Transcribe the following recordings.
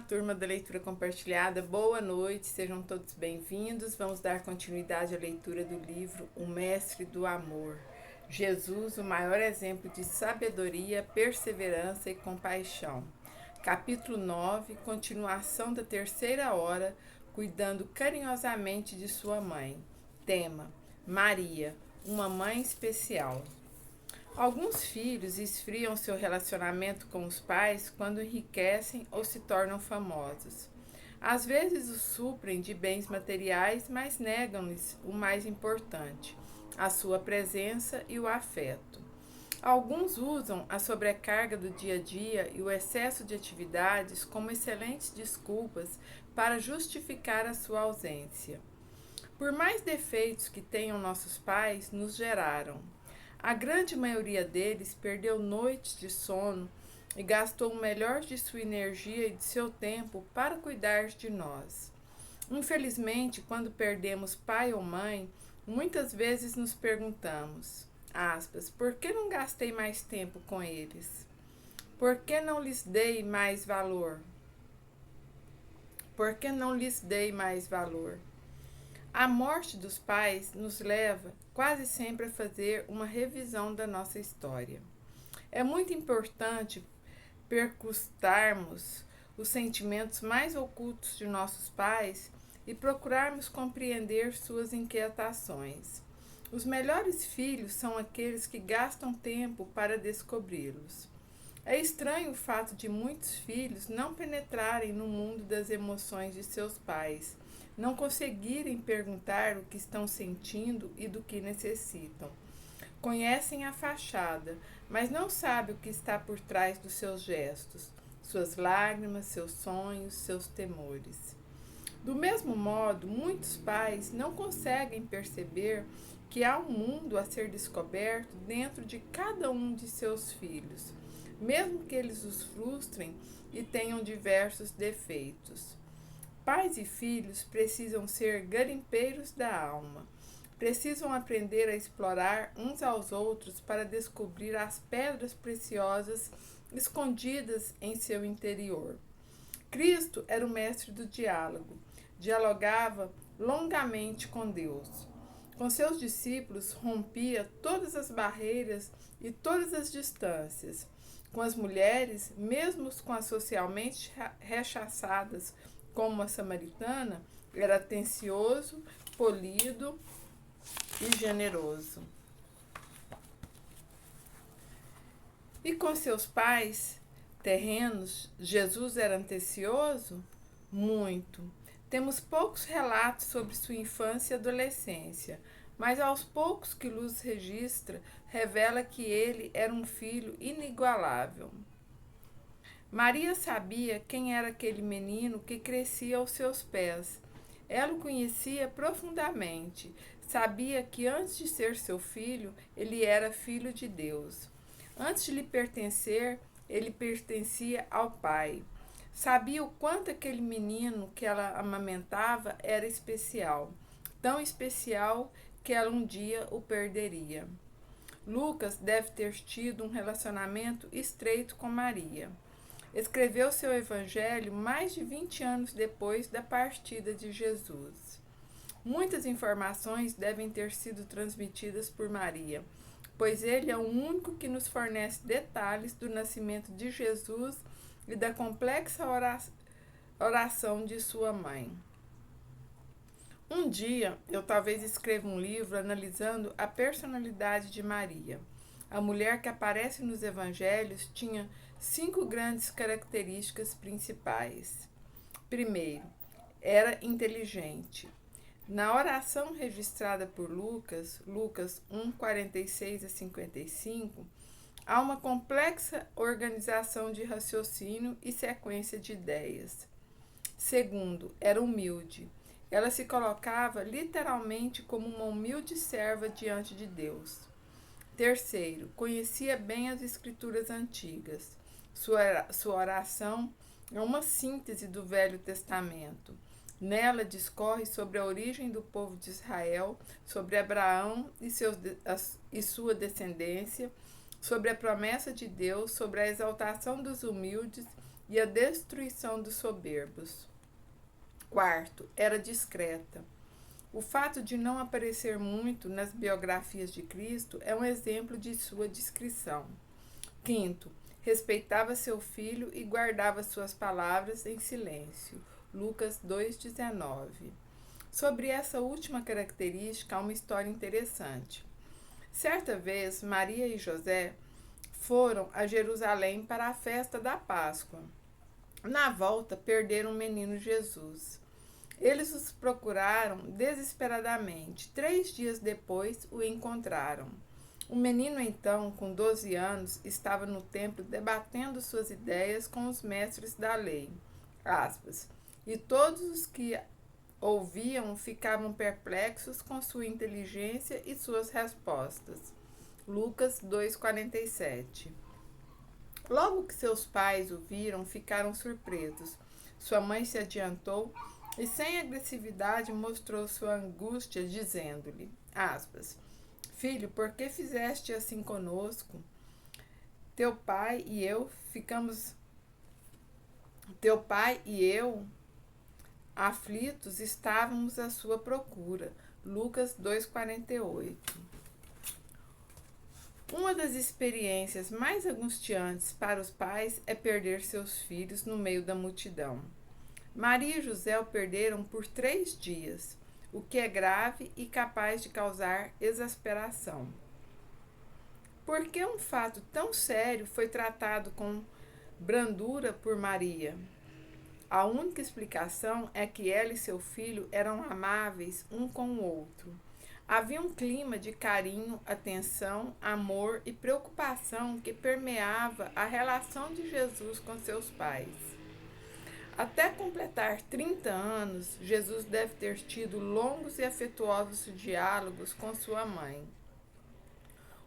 turma da leitura compartilhada, boa noite, sejam todos bem-vindos. Vamos dar continuidade à leitura do livro O Mestre do Amor. Jesus, o maior exemplo de sabedoria, perseverança e compaixão. Capítulo 9, continuação da terceira hora, cuidando carinhosamente de sua mãe. Tema: Maria, uma mãe especial. Alguns filhos esfriam seu relacionamento com os pais quando enriquecem ou se tornam famosos. Às vezes os suprem de bens materiais, mas negam-lhes o mais importante, a sua presença e o afeto. Alguns usam a sobrecarga do dia a dia e o excesso de atividades como excelentes desculpas para justificar a sua ausência. Por mais defeitos que tenham nossos pais, nos geraram. A grande maioria deles perdeu noites de sono e gastou o melhor de sua energia e de seu tempo para cuidar de nós. Infelizmente, quando perdemos pai ou mãe, muitas vezes nos perguntamos, por que não gastei mais tempo com eles? Por que não lhes dei mais valor? Por que não lhes dei mais valor? A morte dos pais nos leva quase sempre a fazer uma revisão da nossa história. É muito importante percustarmos os sentimentos mais ocultos de nossos pais e procurarmos compreender suas inquietações. Os melhores filhos são aqueles que gastam tempo para descobri-los. É estranho o fato de muitos filhos não penetrarem no mundo das emoções de seus pais, não conseguirem perguntar o que estão sentindo e do que necessitam. Conhecem a fachada, mas não sabem o que está por trás dos seus gestos, suas lágrimas, seus sonhos, seus temores. Do mesmo modo, muitos pais não conseguem perceber que há um mundo a ser descoberto dentro de cada um de seus filhos, mesmo que eles os frustrem e tenham diversos defeitos. Pais e filhos precisam ser garimpeiros da alma. Precisam aprender a explorar uns aos outros para descobrir as pedras preciosas escondidas em seu interior. Cristo era o mestre do diálogo. Dialogava longamente com Deus. Com seus discípulos, rompia todas as barreiras e todas as distâncias. Com as mulheres, mesmo com as socialmente rechaçadas, como a samaritana, era atencioso, polido e generoso. E com seus pais terrenos, Jesus era atencioso? Muito. Temos poucos relatos sobre sua infância e adolescência, mas aos poucos que Luz registra, revela que ele era um filho inigualável. Maria sabia quem era aquele menino que crescia aos seus pés. Ela o conhecia profundamente. Sabia que antes de ser seu filho, ele era filho de Deus. Antes de lhe pertencer, ele pertencia ao Pai. Sabia o quanto aquele menino que ela amamentava era especial. Tão especial que ela um dia o perderia. Lucas deve ter tido um relacionamento estreito com Maria. Escreveu seu evangelho mais de 20 anos depois da partida de Jesus. Muitas informações devem ter sido transmitidas por Maria, pois ele é o único que nos fornece detalhes do nascimento de Jesus e da complexa oração de sua mãe. Um dia, eu talvez escreva um livro analisando a personalidade de Maria. A mulher que aparece nos evangelhos tinha 5 grandes características principais. Primeiro, era inteligente. Na oração registrada por Lucas 1, 46 a 55, há uma complexa organização de raciocínio e sequência de ideias. Segundo, era humilde. Ela se colocava literalmente como uma humilde serva diante de Deus. Terceiro, conhecia bem as escrituras antigas. Sua oração é uma síntese do Velho Testamento. Nela discorre sobre a origem do povo de Israel, sobre Abraão e sua descendência, sobre a promessa de Deus, sobre a exaltação dos humildes e a destruição dos soberbos. Quarto, era discreta. O fato de não aparecer muito nas biografias de Cristo é um exemplo de sua discrição. Quinto, respeitava seu filho e guardava suas palavras em silêncio. Lucas 2,19. Sobre essa última característica há uma história interessante. Certa vez, Maria e José foram a Jerusalém para a festa da Páscoa. Na volta, perderam o menino Jesus. Eles os procuraram desesperadamente. 3 dias depois, o encontraram. O menino, então, com 12 anos, estava no templo debatendo suas ideias com os mestres da lei. Aspas. E todos os que ouviam ficavam perplexos com sua inteligência e suas respostas. Lucas 2,47. Logo que seus pais o viram, ficaram surpresos. Sua mãe se adiantou e, sem agressividade, mostrou sua angústia, dizendo-lhe, aspas, filho, por que fizeste assim conosco? Teu pai e eu, aflitos, estávamos à sua procura. Lucas 2,48. Uma das experiências mais angustiantes para os pais é perder seus filhos no meio da multidão. Maria e José o perderam por 3 dias, o que é grave e capaz de causar exasperação. Por que um fato tão sério foi tratado com brandura por Maria? A única explicação é que ela e seu filho eram amáveis um com o outro. Havia um clima de carinho, atenção, amor e preocupação que permeava a relação de Jesus com seus pais. Até completar 30 anos, Jesus deve ter tido longos e afetuosos diálogos com sua mãe.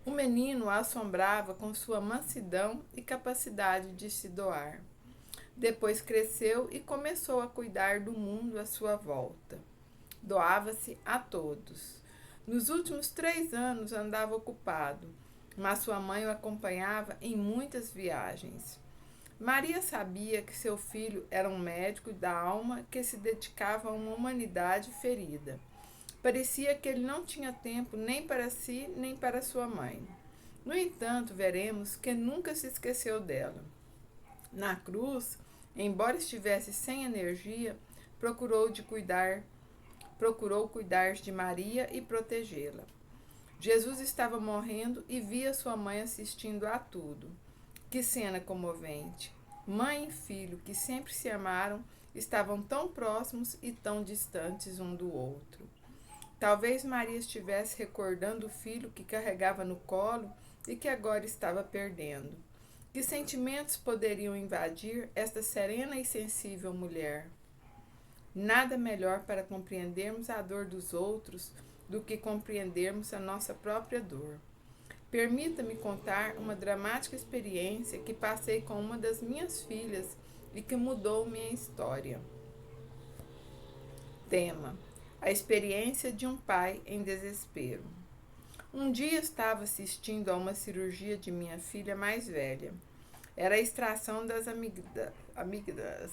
O menino a assombrava com sua mansidão e capacidade de se doar. Depois cresceu e começou a cuidar do mundo à sua volta. Doava-se a todos. Nos últimos 3 anos andava ocupado, mas sua mãe o acompanhava em muitas viagens. Maria sabia que seu filho era um médico da alma que se dedicava a uma humanidade ferida. Parecia que ele não tinha tempo nem para si, nem para sua mãe. No entanto, veremos que nunca se esqueceu dela. Na cruz, embora estivesse sem energia, procurou cuidar de Maria e protegê-la. Jesus estava morrendo e via sua mãe assistindo a tudo. Que cena comovente! Mãe e filho, que sempre se amaram, estavam tão próximos e tão distantes um do outro. Talvez Maria estivesse recordando o filho que carregava no colo e que agora estava perdendo. Que sentimentos poderiam invadir esta serena e sensível mulher? Nada melhor para compreendermos a dor dos outros do que compreendermos a nossa própria dor. Permita-me contar uma dramática experiência que passei com uma das minhas filhas e que mudou minha história. Tema: a experiência de um pai em desespero. Um dia estava assistindo a uma cirurgia de minha filha mais velha. Era a extração das amígdalas.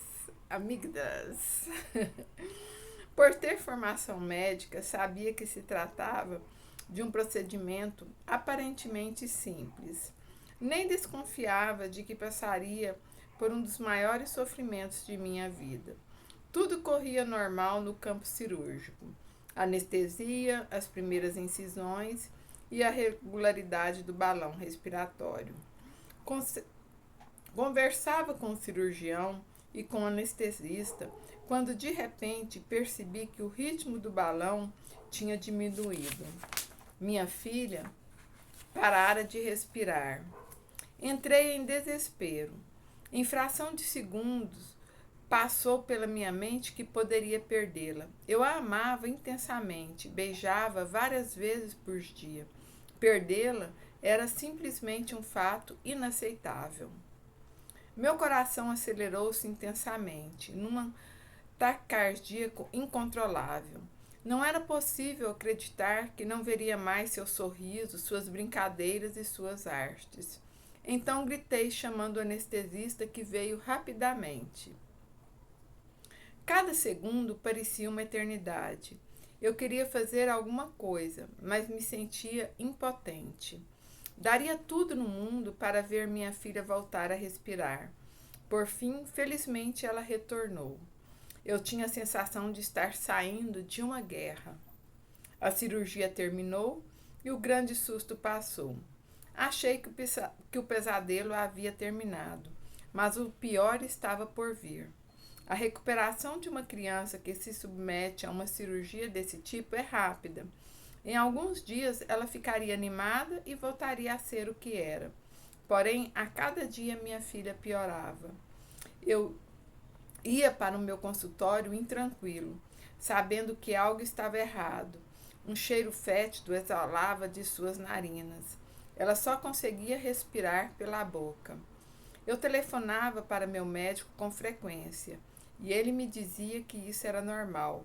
Por ter formação médica, sabia que se tratava de um procedimento aparentemente simples. Nem desconfiava de que passaria por um dos maiores sofrimentos de minha vida. Tudo corria normal no campo cirúrgico. Anestesia, as primeiras incisões e a regularidade do balão respiratório. Conversava com o cirurgião e com o anestesista quando de repente percebi que o ritmo do balão tinha diminuído. Minha filha parara de respirar. Entrei em desespero. Em fração de segundos, passou pela minha mente que poderia perdê-la. Eu a amava intensamente, beijava várias vezes por dia. Perdê-la era simplesmente um fato inaceitável. Meu coração acelerou-se intensamente, numa taquicardia incontrolável. Não era possível acreditar que não veria mais seu sorriso, suas brincadeiras e suas artes. Então gritei, chamando o anestesista, que veio rapidamente. Cada segundo parecia uma eternidade. Eu queria fazer alguma coisa, mas me sentia impotente. Daria tudo no mundo para ver minha filha voltar a respirar. Por fim, felizmente, ela retornou. Eu tinha a sensação de estar saindo de uma guerra. A cirurgia terminou e o grande susto passou. Achei que o pesadelo havia terminado, mas o pior estava por vir. A recuperação de uma criança que se submete a uma cirurgia desse tipo é rápida. Em alguns dias ela ficaria animada e voltaria a ser o que era. Porém, a cada dia minha filha piorava. Eu ia para o meu consultório intranquilo, sabendo que algo estava errado. Um cheiro fétido exalava de suas narinas. Ela só conseguia respirar pela boca. Eu telefonava para meu médico com frequência e ele me dizia que isso era normal.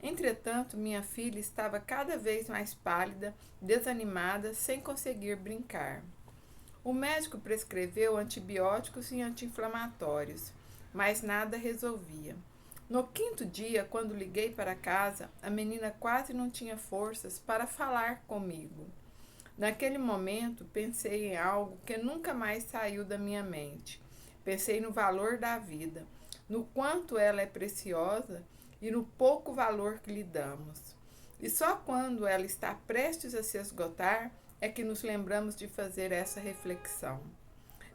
Entretanto, minha filha estava cada vez mais pálida, desanimada, sem conseguir brincar. O médico prescreveu antibióticos e anti-inflamatórios, mas nada resolvia. No quinto dia, quando liguei para casa, a menina quase não tinha forças para falar comigo. Naquele momento, pensei em algo que nunca mais saiu da minha mente. Pensei no valor da vida, no quanto ela é preciosa e no pouco valor que lhe damos. E só quando ela está prestes a se esgotar é que nos lembramos de fazer essa reflexão.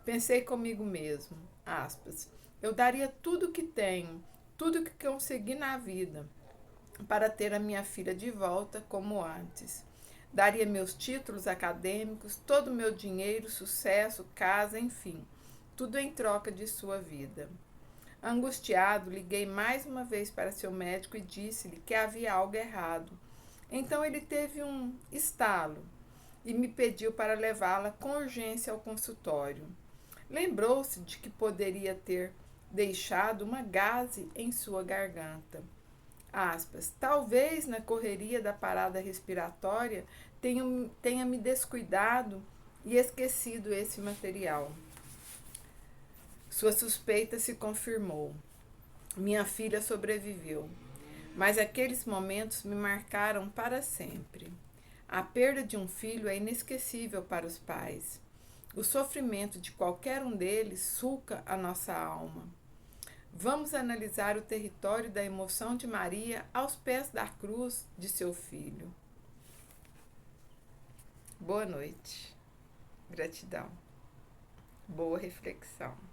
Pensei comigo mesmo, aspas, eu daria tudo o que tenho, tudo o que consegui na vida, para ter a minha filha de volta como antes. Daria meus títulos acadêmicos, todo o meu dinheiro, sucesso, casa, enfim, tudo em troca de sua vida. Angustiado, liguei mais uma vez para seu médico e disse-lhe que havia algo errado. Então ele teve um estalo e me pediu para levá-la com urgência ao consultório. Lembrou-se de que poderia ter deixado uma gaze em sua garganta. Aspas, talvez na correria da parada respiratória tenha me descuidado e esquecido esse material. Sua suspeita se confirmou. Minha filha sobreviveu, mas aqueles momentos me marcaram para sempre. A perda de um filho é inesquecível para os pais. O sofrimento de qualquer um deles sulca a nossa alma. Vamos analisar o território da emoção de Maria aos pés da cruz de seu filho. Boa noite. Gratidão. Boa reflexão.